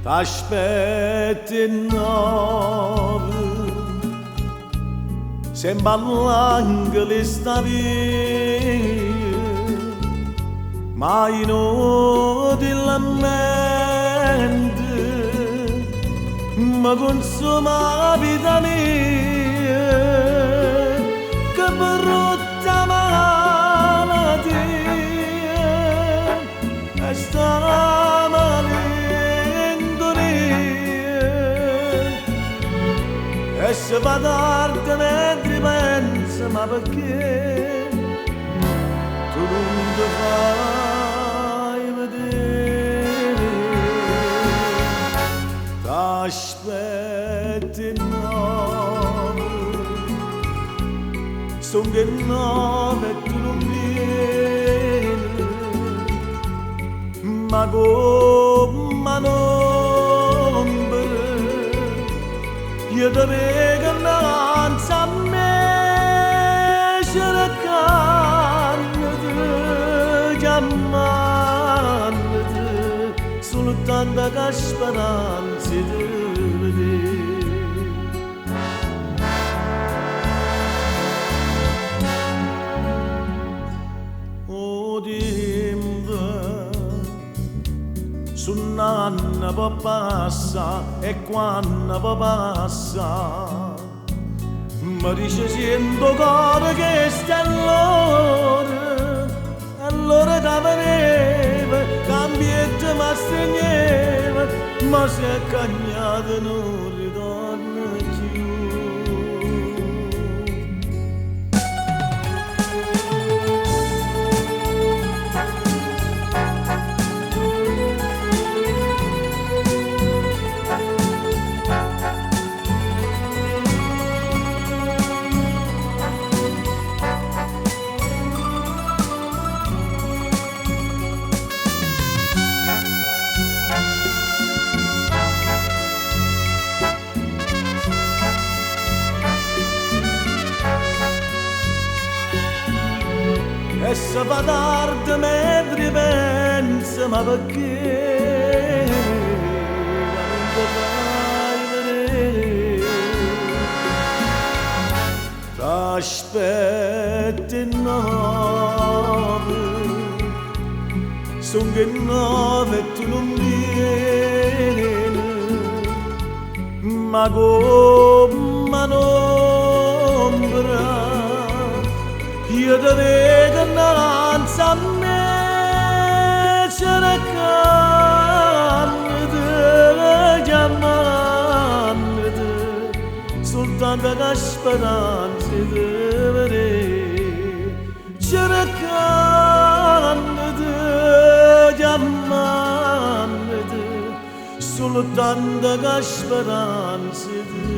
T'aspetto in nove, sembra l'angelo sta via, ma inutilmente mi consuma la vita mia, che brutta malattia, e sta e se va tardi mentre pensa, ma perché tu non ti fai vedere? T'aspetti in nove, sono che nove e tu non vieni, ma come non io ti vedo innanzi a me, cercandoti, chiamandoti, soltanto che speranza di vedere. Oh, dimmi, su un anno può passare e quando può passare mi dice sento cuore che sta allora che veneva cambietta ma stregneva ma si è cagnato non ritorna più. E se va tardi mentre pensa, ma perché non ti fai vedere? T'aspetti in nove, son che nove e tu non vieni, ma come un'ombra io ti vedo innanzi a me, cercandoti, chiamandoti, soltanto che speranza di vedere, cercandoti, chiamandoti, soltanto che speranza di